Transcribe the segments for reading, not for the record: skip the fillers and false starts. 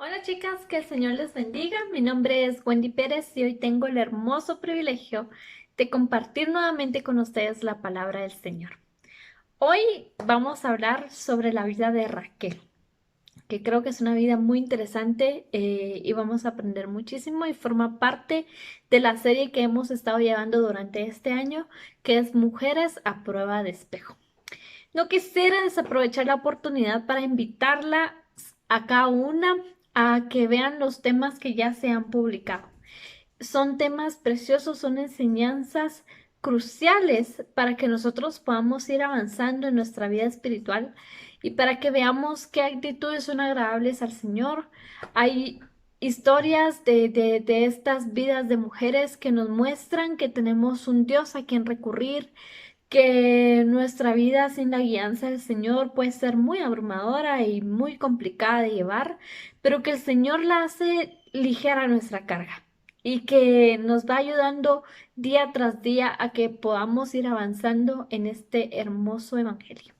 Hola chicas, que el Señor les bendiga. Mi nombre es Wendy Pérez y hoy tengo el hermoso privilegio de compartir nuevamente con ustedes la palabra del Señor. Hoy vamos a hablar sobre la vida de Raquel, que creo que es una vida muy interesante y vamos a aprender muchísimo y forma parte de la serie que hemos estado llevando durante este año, que es Mujeres a Prueba de Espejo. No quisiera desaprovechar la oportunidad para invitarla a cada una a que vean los temas que ya se han publicado. Son temas preciosos, son enseñanzas cruciales para que nosotros podamos ir avanzando en nuestra vida espiritual y para que veamos qué actitudes son agradables al Señor. Hay historias de estas vidas de mujeres que nos muestran que tenemos un Dios a quien recurrir, que nuestra vida sin la guianza del Señor puede ser muy abrumadora y muy complicada de llevar, pero que el Señor la hace ligera nuestra carga y que nos va ayudando día tras día a que podamos ir avanzando en este hermoso evangelio.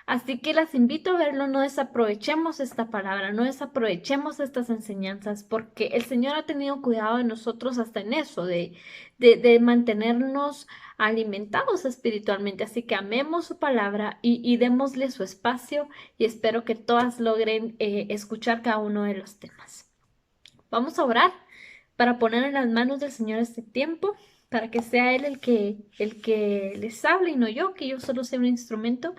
Así que las invito a verlo, no desaprovechemos esta palabra, no desaprovechemos estas enseñanzas, porque el Señor ha tenido cuidado de nosotros hasta en eso, de mantenernos alimentados espiritualmente. Así que amemos su palabra y démosle su espacio y espero que todas logren escuchar cada uno de los temas. Vamos a orar para poner en las manos del Señor este tiempo, para que sea Él el que les hable y no yo, que yo solo sea un instrumento,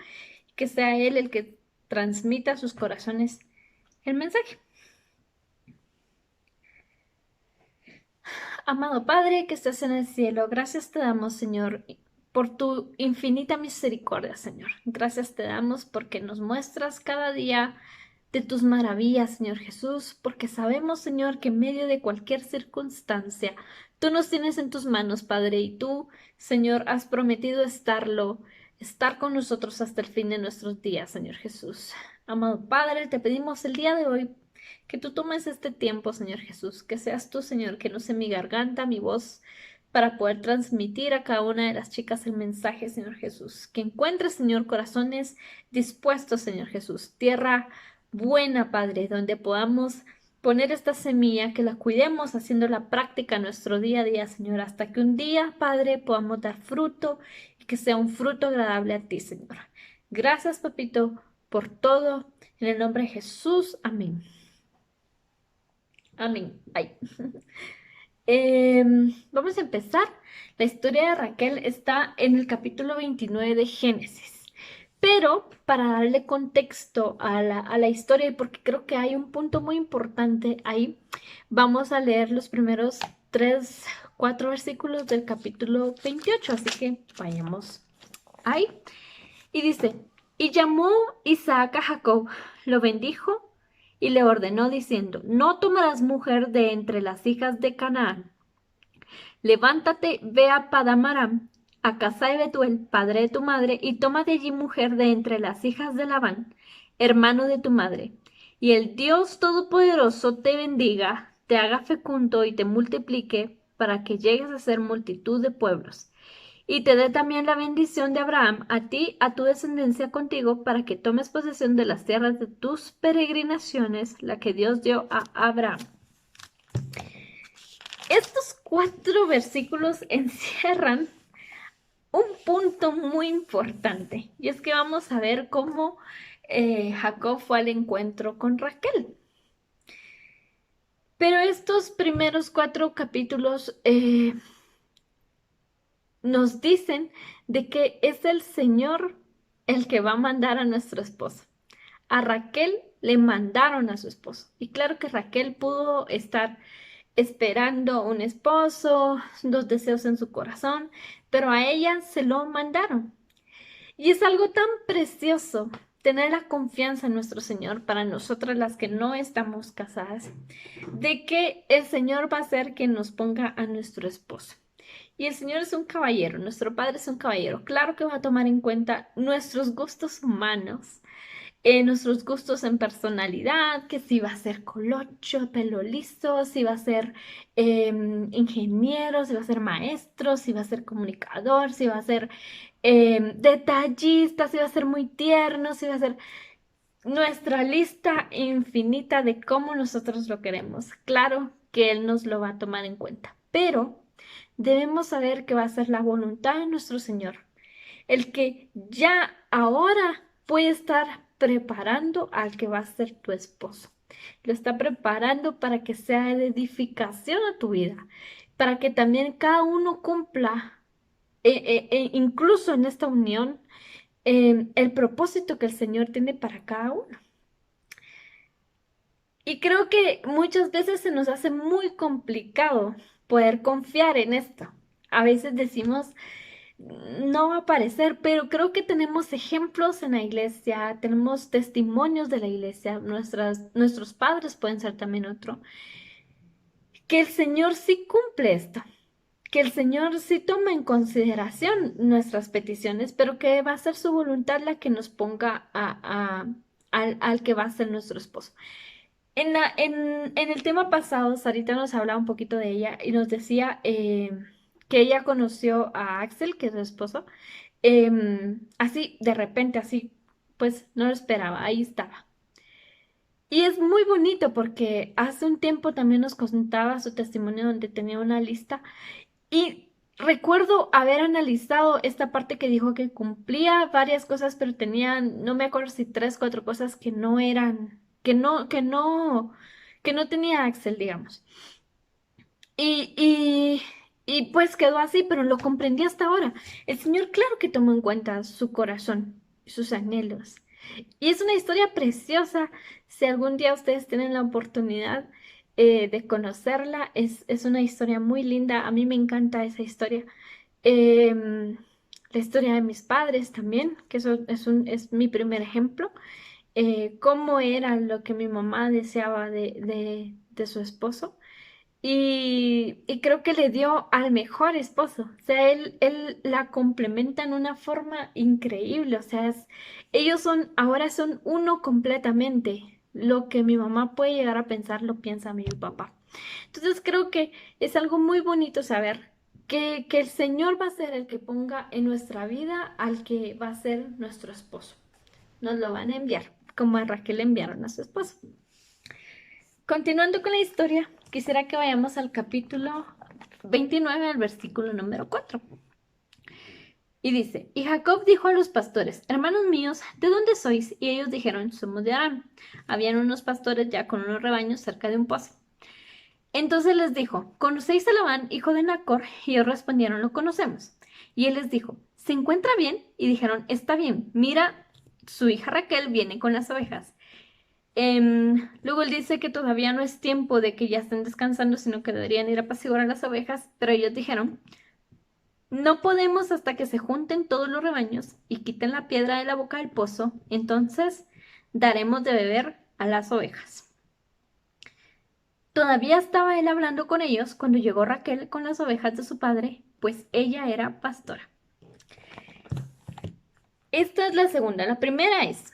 que sea Él el que transmita a sus corazones el mensaje. Amado Padre que estás en el cielo, gracias te damos, Señor, por tu infinita misericordia, Señor. Gracias te damos porque nos muestras cada día de tus maravillas, Señor Jesús, porque sabemos, Señor, que en medio de cualquier circunstancia, tú nos tienes en tus manos, Padre, y tú, Señor, has prometido estar con nosotros hasta el fin de nuestros días, Señor Jesús. Amado Padre, te pedimos el día de hoy que tú tomes este tiempo, Señor Jesús, que seas tú, Señor, que no sé mi garganta, mi voz, para poder transmitir a cada una de las chicas el mensaje, Señor Jesús. Que encuentres, Señor, corazones dispuestos, Señor Jesús. Tierra buena, Padre, donde podamos poner esta semilla, que la cuidemos haciendo la práctica nuestro día a día, Señor, hasta que un día, Padre, podamos dar fruto y que sea un fruto agradable a ti, Señor. Gracias, Papito, por todo. En el nombre de Jesús, amén. Amén. Ay. Vamos a empezar. La historia de Raquel está en el capítulo 29 de Génesis. Pero para darle contexto a la historia, y porque creo que hay un punto muy importante ahí, vamos a leer los primeros 4 versículos del capítulo 28. Así que vayamos ahí. Y dice, y llamó Isaac a Jacob, lo bendijo y le ordenó diciendo, no tomarás mujer de entre las hijas de Canaán. Levántate, ve a Padam-aram, a casa de Betuel, padre de tu madre, y toma de allí mujer de entre las hijas de Labán, hermano de tu madre. Y el Dios Todopoderoso te bendiga, te haga fecundo y te multiplique, para que llegues a ser multitud de pueblos. Y te dé también la bendición de Abraham, a ti, a tu descendencia contigo, para que tomes posesión de las tierras de tus peregrinaciones, la que Dios dio a Abraham. Estos 4 versículos encierran un punto muy importante, y es que vamos a ver cómo Jacob fue al encuentro con Raquel. Pero estos primeros 4 capítulos nos dicen de que es el Señor el que va a mandar a nuestro esposo. A Raquel le mandaron a su esposo. Y claro que Raquel pudo estar esperando un esposo, los deseos en su corazón, pero a ella se lo mandaron. Y es algo tan precioso tener la confianza en nuestro Señor para nosotras las que no estamos casadas, de que el Señor va a ser quien nos ponga a nuestro esposo. Y el Señor es un caballero, nuestro Padre es un caballero. Claro que va a tomar en cuenta nuestros gustos humanos, nuestros gustos en personalidad, que si va a ser colocho, pelo liso, si va a ser ingeniero, si va a ser maestro, si va a ser comunicador, si va a ser detallista, si va a ser muy tierno, si va a ser... nuestra lista infinita de cómo nosotros lo queremos. Claro que Él nos lo va a tomar en cuenta, pero debemos saber que va a ser la voluntad de nuestro Señor, el que ya ahora puede estar preparando al que va a ser tu esposo. Lo está preparando para que sea de edificación a tu vida, para que también cada uno cumpla, incluso en esta unión, el propósito que el Señor tiene para cada uno. Y creo que muchas veces se nos hace muy complicado poder confiar en esto. A veces decimos, no va a aparecer, pero creo que tenemos ejemplos en la iglesia, tenemos testimonios de la iglesia, nuestros padres pueden ser también otro, que el Señor sí cumple esto, que el Señor sí toma en consideración nuestras peticiones, pero que va a ser su voluntad la que nos ponga al que va a ser nuestro esposo. En el tema pasado, Sarita nos hablaba un poquito de ella y nos decía que ella conoció a Axel, que es su esposo, así, de repente, así, pues no lo esperaba, ahí estaba. Y es muy bonito porque hace un tiempo también nos contaba su testimonio donde tenía una lista y recuerdo haber analizado esta parte que dijo que cumplía varias cosas, pero tenía, no me acuerdo si tres, cuatro cosas que no eran, que no tenía Axel, digamos. Y, y, y pues quedó así, pero lo comprendí hasta ahora. El Señor, claro que tomó en cuenta su corazón, sus anhelos. Y es una historia preciosa. Si algún día ustedes tienen la oportunidad de conocerla, es una historia muy linda. A mí me encanta esa historia. Em, la historia de mis padres también, que eso es mi primer ejemplo. Cómo era lo que mi mamá deseaba de su esposo. Y creo que le dio al mejor esposo. O sea, él la complementa en una forma increíble. O sea, ellos ahora son uno completamente. Lo que mi mamá puede llegar a pensar, lo piensa mi papá. Entonces creo que es algo muy bonito saber que el Señor va a ser el que ponga en nuestra vida al que va a ser nuestro esposo. Nos lo van a enviar, como a Raquel le enviaron a su esposo. Continuando con la historia, quisiera que vayamos al capítulo 29, al versículo número 4. Y dice, y Jacob dijo a los pastores, hermanos míos, ¿de dónde sois? Y ellos dijeron, somos de Aram. Habían unos pastores ya con unos rebaños cerca de un pozo. Entonces les dijo, ¿conocéis a Labán, hijo de Nacor? Y ellos respondieron, lo conocemos. Y él les dijo, ¿se encuentra bien? Y dijeron, está bien, mira, su hija Raquel viene con las ovejas. Luego él dice que todavía no es tiempo de que ya estén descansando, sino que deberían ir a apaciguar a las ovejas, pero ellos dijeron, no podemos hasta que se junten todos los rebaños y quiten la piedra de la boca del pozo, entonces daremos de beber a las ovejas. Todavía estaba él hablando con ellos cuando llegó Raquel con las ovejas de su padre, pues ella era pastora. Esta es la segunda. La primera es,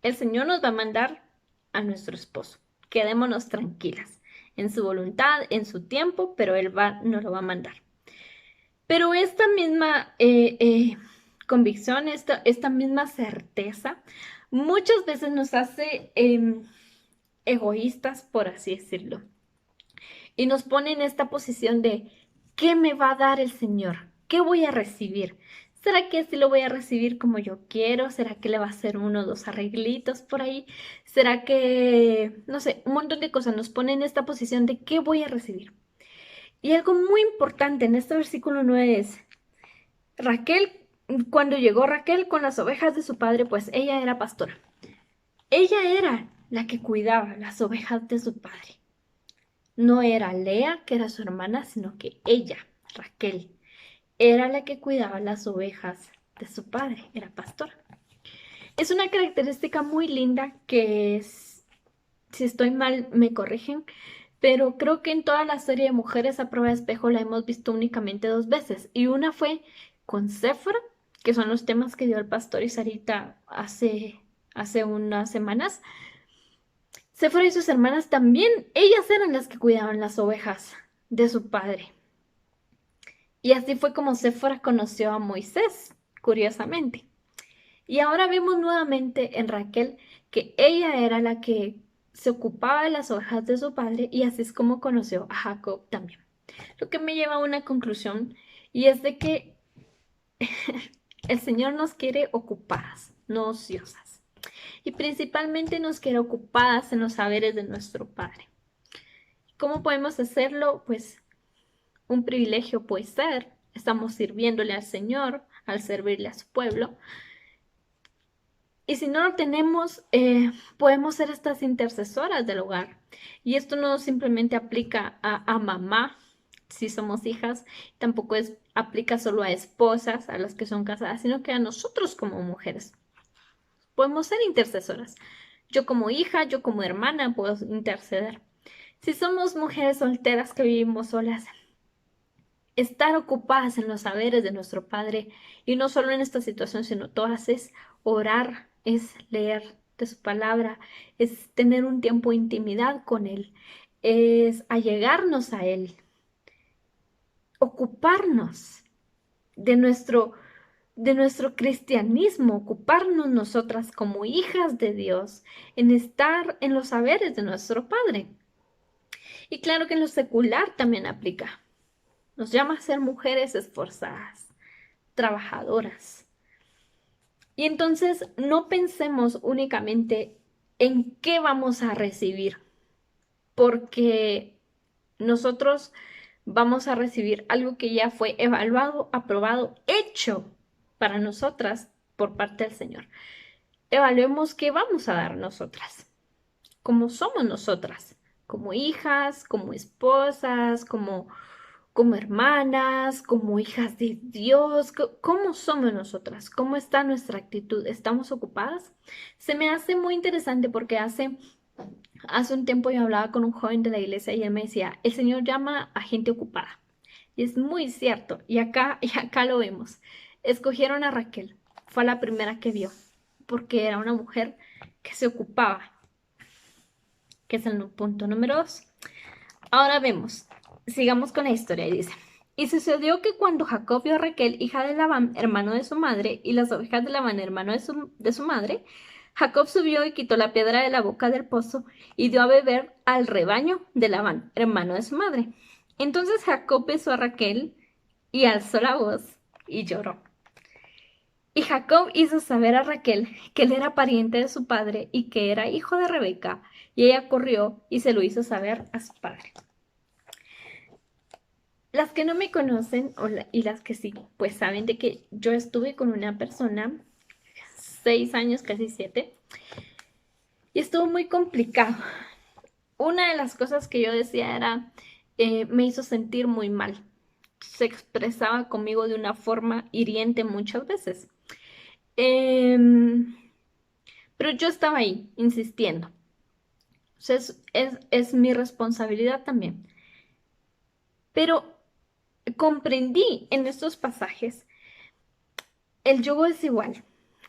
el Señor nos va a mandar a nuestro esposo. Quedémonos tranquilas en su voluntad, en su tiempo, pero Él nos lo va a mandar. Pero esta misma convicción, esta misma certeza, muchas veces nos hace egoístas, por así decirlo, y nos pone en esta posición de, ¿qué me va a dar el Señor? ¿Qué voy a recibir? ¿Será que sí lo voy a recibir como yo quiero? ¿Será que le va a hacer uno o dos arreglitos por ahí? ¿Será que, no sé, un montón de cosas nos pone en esta posición de qué voy a recibir? Y algo muy importante en este versículo 9 es, Raquel, cuando llegó Raquel con las ovejas de su padre, pues ella era pastora. Ella era la que cuidaba las ovejas de su padre. No era Lea, que era su hermana, sino que ella, Raquel, era la que cuidaba las ovejas de su padre, era pastora. Es una característica muy linda que es, si estoy mal me corrigen, pero creo que en toda la serie de Mujeres a prueba de espejo la hemos visto únicamente dos veces. Y una fue con Séfora, que son los temas que dio el pastor y Sarita hace unas semanas. Séfora y sus hermanas también, ellas eran las que cuidaban las ovejas de su padre. Y así fue como Séfora conoció a Moisés, curiosamente. Y ahora vemos nuevamente en Raquel que ella era la que se ocupaba de las ovejas de su padre y así es como conoció a Jacob también. Lo que me lleva a una conclusión y es de que el Señor nos quiere ocupadas, no ociosas. Y principalmente nos quiere ocupadas en los saberes de nuestro Padre. ¿Cómo podemos hacerlo? Pues un privilegio puede ser. Estamos sirviéndole al Señor, al servirle a su pueblo. Y si no lo tenemos, podemos ser estas intercesoras del hogar. Y esto no simplemente aplica a mamá, si somos hijas, tampoco aplica solo a esposas, a las que son casadas, sino que a nosotros como mujeres. Podemos ser intercesoras. Yo como hija, yo como hermana puedo interceder. Si somos mujeres solteras que vivimos solas, estar ocupadas en los saberes de nuestro Padre, y no solo en esta situación, sino todas, es orar, es leer de su palabra, es tener un tiempo de intimidad con Él, es allegarnos a Él, ocuparnos de nuestro cristianismo, ocuparnos nosotras como hijas de Dios, en estar en los saberes de nuestro Padre. Y claro que en lo secular también aplica. Nos llama a ser mujeres esforzadas, trabajadoras. Y entonces no pensemos únicamente en qué vamos a recibir, porque nosotros vamos a recibir algo que ya fue evaluado, aprobado, hecho para nosotras por parte del Señor. Evaluemos qué vamos a dar nosotras, cómo somos nosotras, como hijas, como esposas, como hermanas, como hijas de Dios. ¿Cómo somos nosotras? ¿Cómo está nuestra actitud? ¿Estamos ocupadas? Se me hace muy interesante porque hace un tiempo yo hablaba con un joven de la iglesia y él me decía, el Señor llama a gente ocupada. Y es muy cierto. Y acá lo vemos. Escogieron a Raquel. Fue la primera que vio, porque era una mujer que se ocupaba, que es el punto número 2. Ahora vemos, sigamos con la historia y dice, y sucedió que cuando Jacob vio a Raquel, hija de Labán, hermano de su madre, y las ovejas de Labán, hermano de su madre, Jacob subió y quitó la piedra de la boca del pozo y dio a beber al rebaño de Labán, hermano de su madre. Entonces Jacob besó a Raquel y alzó la voz y lloró. Y Jacob hizo saber a Raquel que él era pariente de su padre y que era hijo de Rebeca, y ella corrió y se lo hizo saber a su padre. Las que no me conocen y las que sí, pues saben de que yo estuve con una persona 6 años, casi 7, y estuvo muy complicado. Una de las cosas que yo decía era, me hizo sentir muy mal. Se expresaba conmigo de una forma hiriente muchas veces. Em, pero yo estaba ahí, insistiendo. O sea, es mi responsabilidad también. Pero comprendí en estos pasajes el yugo es igual.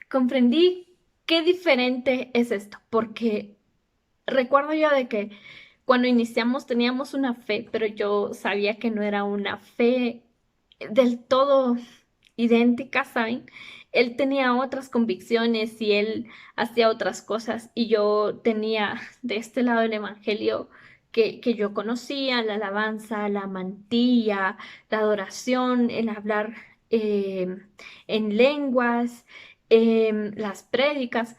Comprendí qué diferente es esto, porque recuerdo yo de que cuando iniciamos teníamos una fe, pero yo sabía que no era una fe del todo idéntica, ¿saben? Él tenía otras convicciones y él hacía otras cosas y yo tenía de este lado el evangelio que yo conocía, la alabanza, la mantilla, la adoración, el hablar en lenguas, las prédicas,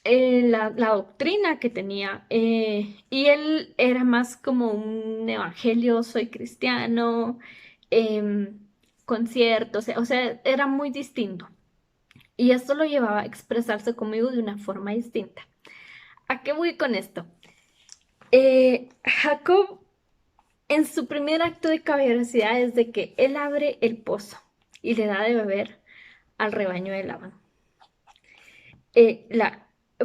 la doctrina que tenía. Y él era más como un evangelio, soy cristiano, conciertos, o sea, era muy distinto. Y esto lo llevaba a expresarse conmigo de una forma distinta. ¿A qué voy con esto? Jacob, en su primer acto de caballerosidad, es de que él abre el pozo y le da de beber al rebaño de Labán.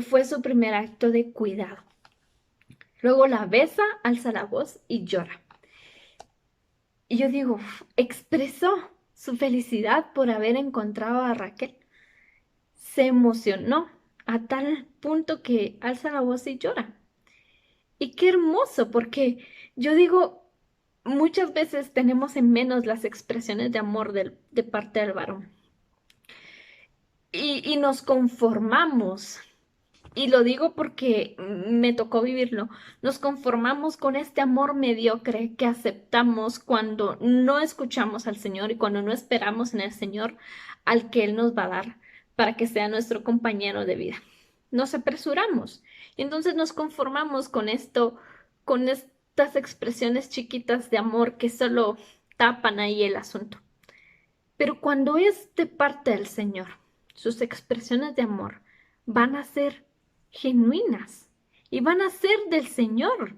Fue su primer acto de cuidado. Luego la besa, alza la voz y llora. Y yo digo, expresó su felicidad por haber encontrado a Raquel. Se emocionó a tal punto que alza la voz y llora. Y qué hermoso, porque yo digo, muchas veces tenemos en menos las expresiones de amor de parte del varón. y nos conformamos. Y lo digo porque me tocó vivirlo. Nos conformamos con este amor mediocre que aceptamos cuando no escuchamos al Señor y cuando no esperamos en el Señor al que Él nos va a dar para que sea nuestro compañero de vida. Nos apresuramos y entonces nos conformamos con esto, con estas expresiones chiquitas de amor que solo tapan ahí el asunto. Pero cuando es de parte del Señor, sus expresiones de amor van a ser genuinas y van a ser del Señor,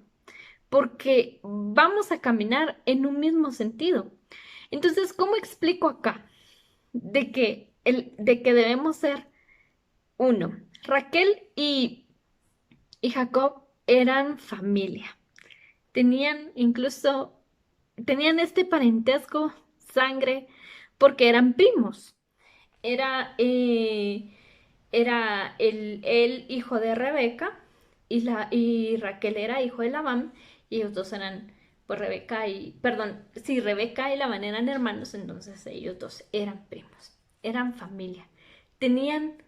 porque vamos a caminar en un mismo sentido. Entonces, ¿cómo explico acá de que debemos ser uno? Raquel y Jacob eran familia. Tenían este parentesco, sangre, porque eran primos. Era, era el hijo de Rebeca y Raquel era hijo de Labán y ellos dos eran, pues Rebeca y Labán eran hermanos, entonces ellos dos eran primos, eran familia, tenían,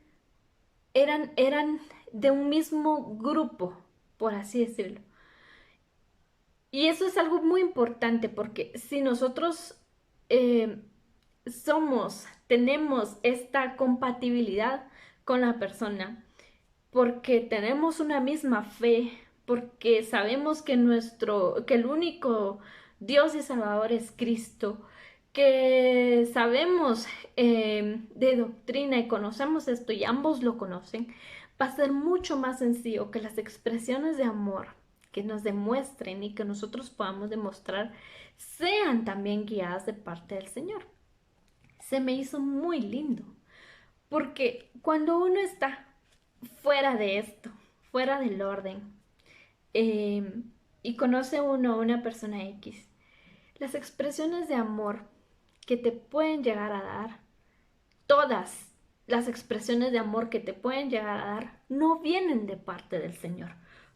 eran de un mismo grupo, por así decirlo. Y eso es algo muy importante porque si nosotros eh, tenemos esta compatibilidad con la persona, porque tenemos una misma fe, porque sabemos que el único Dios y Salvador es Cristo, que sabemos de doctrina y conocemos esto y ambos lo conocen, va a ser mucho más sencillo que las expresiones de amor que nos demuestren y que nosotros podamos demostrar sean también guiadas de parte del Señor. Se me hizo muy lindo, porque cuando uno está fuera de esto, fuera del orden, eh, y conoce uno a una persona X, las expresiones de amor que te pueden llegar a dar, todas las expresiones de amor que te pueden llegar a dar, no vienen de parte del Señor,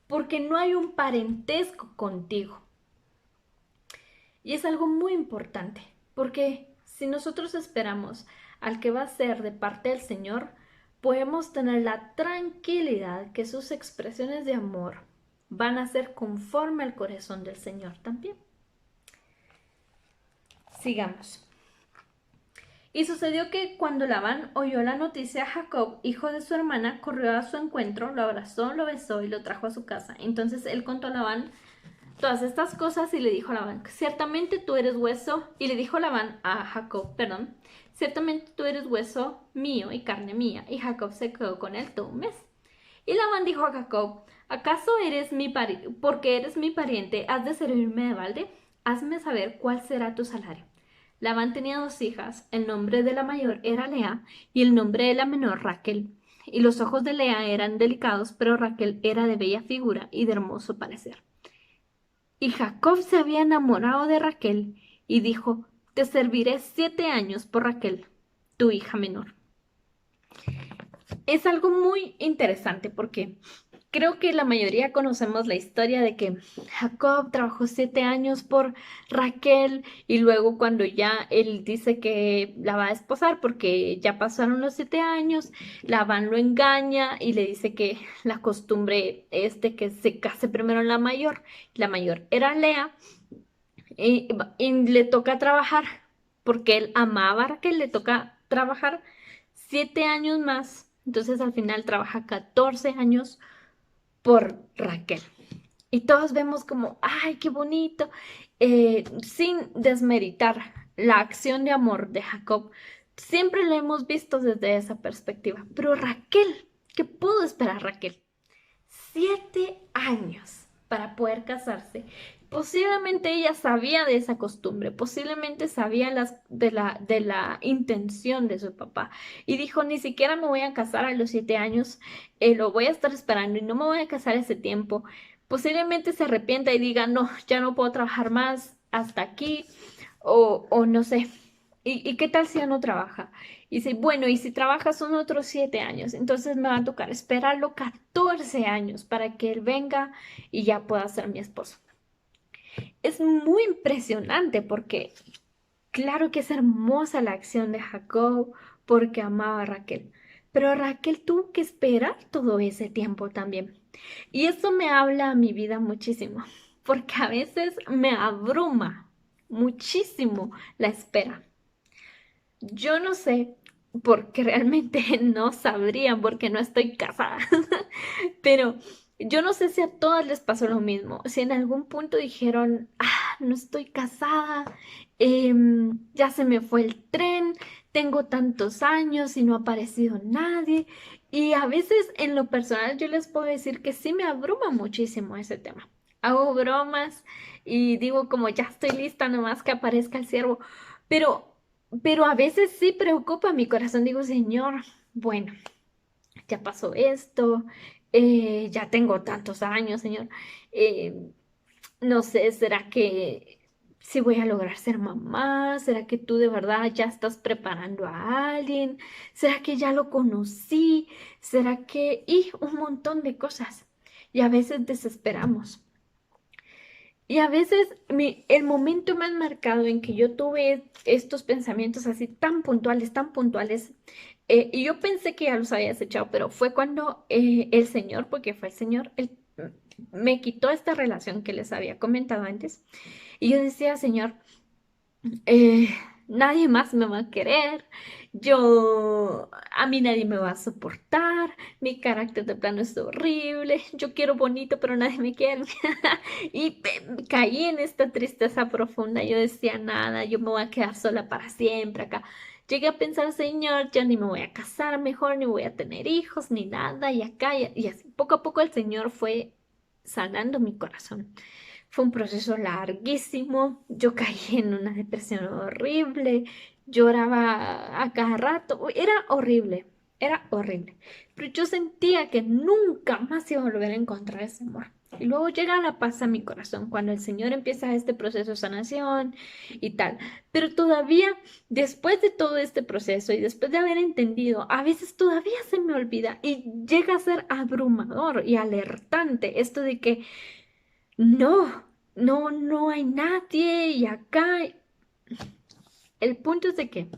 porque no hay un parentesco contigo. Y es algo muy importante, porque si nosotros esperamos al que va a ser de parte del Señor, podemos tener la tranquilidad que sus expresiones de amor van a ser conforme al corazón del Señor también. Sigamos. Y sucedió que cuando Labán oyó la noticia, Jacob, hijo de su hermana, corrió a su encuentro, lo abrazó, lo besó y lo trajo a su casa. Entonces él contó a Labán todas estas cosas y le dijo a Labán, ciertamente tú eres hueso, y le dijo Labán a Jacob, perdón, ciertamente tú eres hueso mío y carne mía, y Jacob se quedó con él todo un mes. Y Labán dijo a Jacob, ¿acaso porque eres mi pariente, has de servirme de balde? Hazme saber cuál será tu salario. Labán tenía dos hijas, el nombre de la mayor era Lea y el nombre de la menor Raquel. Y los ojos de Lea eran delicados, pero Raquel era de bella figura y de hermoso parecer. Y Jacob se había enamorado de Raquel y dijo, te serviré 7 años por Raquel, tu hija menor. Es algo muy interesante porque creo que la mayoría conocemos la historia de que Jacob trabajó 7 años por Raquel y luego cuando ya él dice que la va a esposar porque ya pasaron los 7 años, Labán lo engaña y le dice que la costumbre es de que se case primero la mayor era Lea y le toca trabajar porque él amaba a Raquel, le toca trabajar 7 años más, entonces al final trabaja 14 años por Raquel. Y todos vemos como, ay, qué bonito, sin desmeritar la acción de amor de Jacob. Siempre lo hemos visto desde esa perspectiva. Pero Raquel, ¿qué pudo esperar Raquel? 7 años para poder casarse. Posiblemente ella sabía de esa costumbre, posiblemente sabía de la intención de su papá y dijo, ni siquiera me voy a casar a los 7 años, lo voy a estar esperando y no me voy a casar ese tiempo. Posiblemente se arrepienta y diga, no, ya no puedo trabajar más hasta aquí o no sé. ¿Y qué tal si ya no trabaja? Y dice, bueno, y si trabaja son otros 7 años, entonces me va a tocar esperarlo 14 años para que él venga y ya pueda ser mi esposo. Es muy impresionante porque claro que es hermosa la acción de Jacob porque amaba a Raquel, Pero Raquel tuvo que esperar todo ese tiempo también. Y eso me habla a mi vida muchísimo, porque a veces me abruma muchísimo la espera. Yo no sé, porque realmente no sabría, porque no estoy casada, pero yo no sé si a todas les pasó lo mismo, si en algún punto dijeron, no estoy casada, ya se me fue el tren, tengo tantos años y no ha aparecido nadie. Y a veces en lo personal yo les puedo decir que sí me abruma muchísimo ese tema. Hago bromas y digo como ya estoy lista nomás que aparezca el ciervo, pero a veces sí preocupa mi corazón. Digo, Señor, bueno, ya pasó esto, ya tengo tantos años, Señor. eh, no sé, ¿será que sí voy a lograr ser mamá? ¿Será que tú de verdad ya estás preparando a alguien? ¿Será que ya lo conocí? ¿Será que... Y un montón de cosas. Y a veces desesperamos. Y a veces el momento más marcado en que yo tuve estos pensamientos así tan puntuales, y yo pensé que ya los había desechado, pero fue cuando el Señor, porque fue el Señor, él me quitó esta relación que les había comentado antes. Y yo decía, Señor, eh, nadie más me va a querer, a mí nadie me va a soportar, mi carácter de plano es horrible, yo quiero bonito, pero nadie me quiere. Y caí en esta tristeza profunda, yo decía, nada, yo me voy a quedar sola para siempre acá. Llegué a pensar, Señor, yo ni me voy a casar mejor, ni voy a tener hijos, ni nada, y acá, y así, poco a poco el Señor fue sanando mi corazón. Fue un proceso larguísimo, yo caí en una depresión horrible, lloraba a cada rato, era horrible, pero yo sentía que nunca más iba a volver a encontrar ese amor. Y luego llega la paz a mi corazón cuando el Señor empieza este proceso de sanación y tal. Pero todavía, después de todo este proceso y después de haber entendido, a veces todavía se me olvida y llega a ser abrumador y alertante esto de que no hay nadie y acá. El punto es de que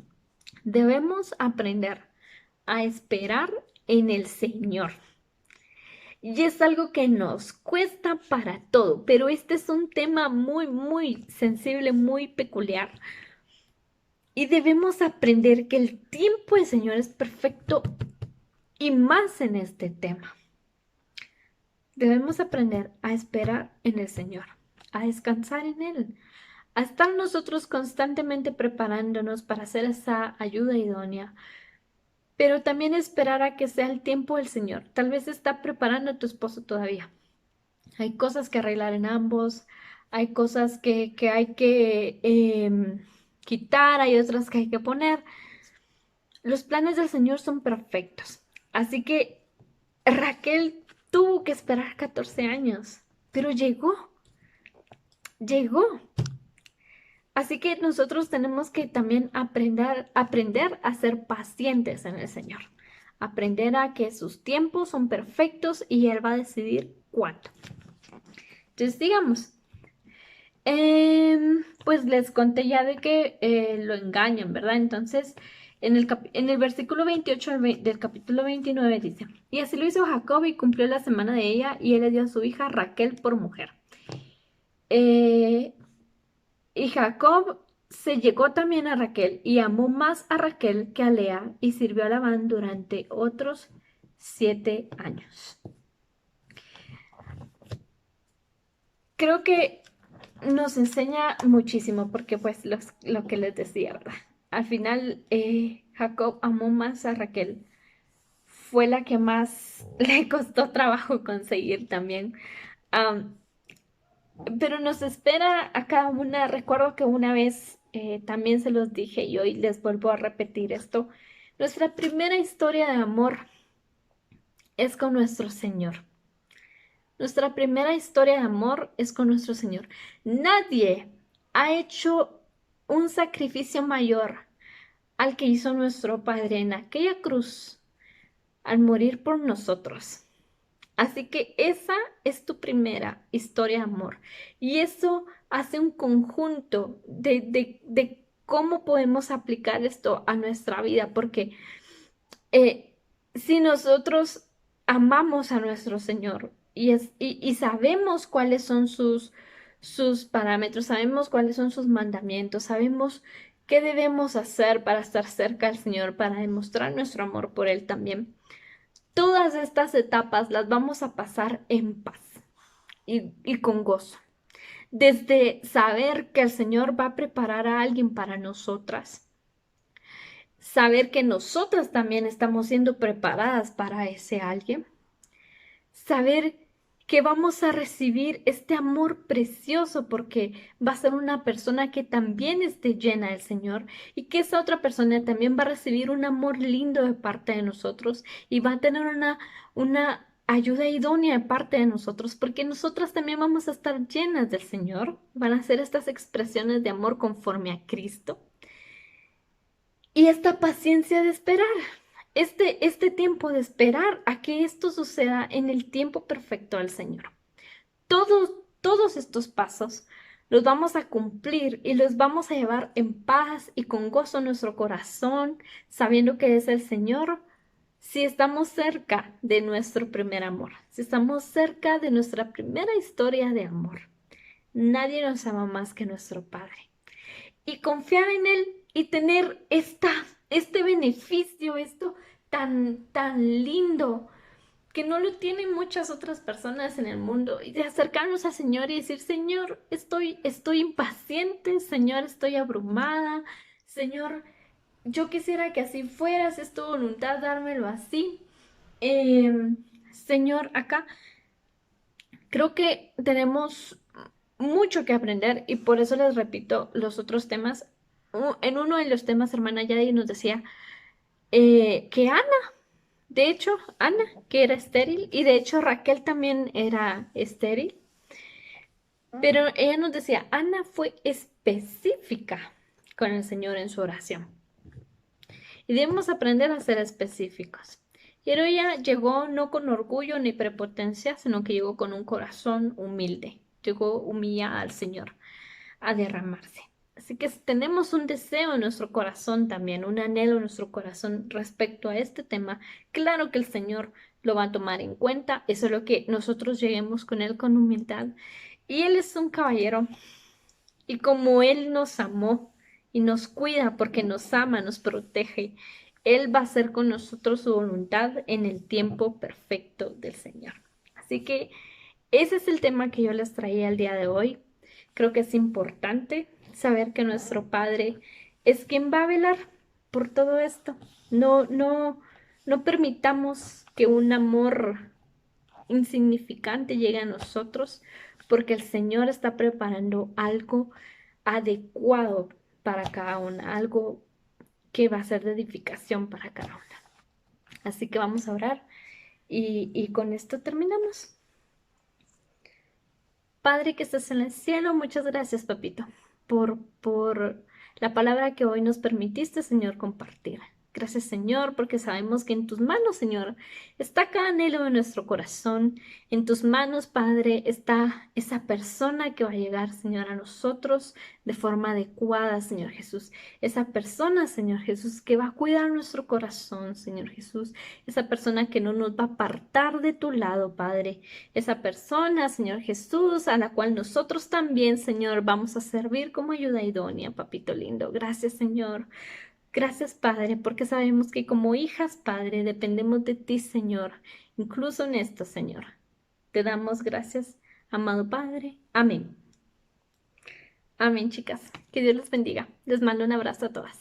debemos aprender a esperar en el Señor. Y es algo que nos cuesta para todo, pero este es un tema muy sensible, muy peculiar. Y debemos aprender que el tiempo del Señor es perfecto y más en este tema. Debemos aprender a esperar en el Señor, a descansar en Él, a estar nosotros constantemente preparándonos para hacer esa ayuda idónea, pero también esperar a que sea el tiempo del Señor. Tal vez está preparando a tu esposo todavía. Hay cosas que arreglar en ambos, hay cosas que hay que quitar, hay otras que hay que poner. Los planes del Señor son perfectos. Así que Raquel tuvo que esperar 14 años, pero llegó. Así que nosotros tenemos que también aprender a ser pacientes en el Señor. Aprender a que sus tiempos son perfectos y Él va a decidir cuándo. Entonces, digamos, pues les conté ya de que lo engañan, ¿verdad? Entonces, en el versículo 28 del capítulo 29 dice, y así lo hizo Jacob y cumplió la semana de ella y él le dio a su hija Raquel por mujer. Eh, y Jacob se llegó también a Raquel y amó más a Raquel que a Lea y sirvió a Labán durante otros 7 años. Creo que nos enseña muchísimo porque pues lo que les decía, ¿verdad? Al final Jacob amó más a Raquel. Fue la que más le costó trabajo conseguir también. Am, pero nos espera a cada una. Recuerdo que una vez también se los dije y hoy les vuelvo a repetir esto. Nuestra primera historia de amor es con nuestro Señor. Nuestra primera historia de amor es con nuestro Señor. Nadie ha hecho un sacrificio mayor al que hizo nuestro Padre en aquella cruz al morir por nosotros. Así que esa es tu primera historia de amor. Y eso hace un conjunto de cómo podemos aplicar esto a nuestra vida, porque si nosotros amamos a nuestro Señor y sabemos cuáles son sus parámetros, sabemos cuáles son sus mandamientos, sabemos qué debemos hacer para estar cerca al Señor, para demostrar nuestro amor por Él también. Todas estas etapas las vamos a pasar en paz y con gozo. Desde saber que el Señor va a preparar a alguien para nosotras, saber que nosotras también estamos siendo preparadas para ese alguien, saber que vamos a recibir este amor precioso porque va a ser una persona que también esté llena del Señor y que esa otra persona también va a recibir un amor lindo de parte de nosotros y va a tener una ayuda idónea de parte de nosotros porque nosotras también vamos a estar llenas del Señor. Van a ser estas expresiones de amor conforme a Cristo. Y esta paciencia de esperar, este tiempo de esperar a que esto suceda en el tiempo perfecto del Señor. Todos estos pasos los vamos a cumplir y los vamos a llevar en paz y con gozo en nuestro corazón, sabiendo que es el Señor. Si estamos cerca de nuestro primer amor, si estamos cerca de nuestra primera historia de amor, nadie nos ama más que nuestro Padre. Y confiar en Él y tener este beneficio, esto tan lindo que no lo tienen muchas otras personas en el mundo, y de acercarnos al Señor y decir, Señor, estoy impaciente, Señor, estoy abrumada, Señor, yo quisiera que así fueras, es tu voluntad dármelo así. Señor, acá creo que tenemos mucho que aprender y por eso les repito los otros temas. En uno de los temas, hermana Yadi nos decía que Ana, de hecho, Ana, que era estéril, y de hecho Raquel también era estéril, pero ella nos decía, Ana fue específica con el Señor en su oración. Y debemos aprender a ser específicos. Pero ella llegó no con orgullo ni prepotencia, sino que llegó con un corazón humilde. Llegó humillada al Señor a derramarse. Así que tenemos un deseo en nuestro corazón también, un anhelo en nuestro corazón respecto a este tema. Claro que el Señor lo va a tomar en cuenta. Eso es lo que nosotros lleguemos con Él con humildad. Y Él es un caballero. Y como Él nos amó y nos cuida porque nos ama, nos protege, Él va a hacer con nosotros su voluntad en el tiempo perfecto del Señor. Así que ese es el tema que yo les traía el día de hoy. Creo que es importante saber que nuestro Padre es quien va a velar por todo esto. No permitamos que un amor insignificante llegue a nosotros, porque el Señor está preparando algo adecuado para cada una, algo que va a ser de edificación para cada una. Así que vamos a orar y con esto terminamos. Padre que estás en el cielo, muchas gracias, papito, por la palabra que hoy nos permitiste, Señor, compartir. Gracias, Señor, porque sabemos que en tus manos, Señor, está cada anhelo de nuestro corazón. En tus manos, Padre, está esa persona que va a llegar, Señor, a nosotros de forma adecuada, Señor Jesús. Esa persona, Señor Jesús, que va a cuidar nuestro corazón, Señor Jesús. Esa persona que no nos va a apartar de tu lado, Padre. Esa persona, Señor Jesús, a la cual nosotros también, Señor, vamos a servir como ayuda idónea, papito lindo. Gracias, Señor. Gracias, Padre, porque sabemos que como hijas, Padre, dependemos de ti, Señor, incluso en esto, Señor. Te damos gracias, amado Padre. Amén. Amén, chicas. Que Dios los bendiga. Les mando un abrazo a todas.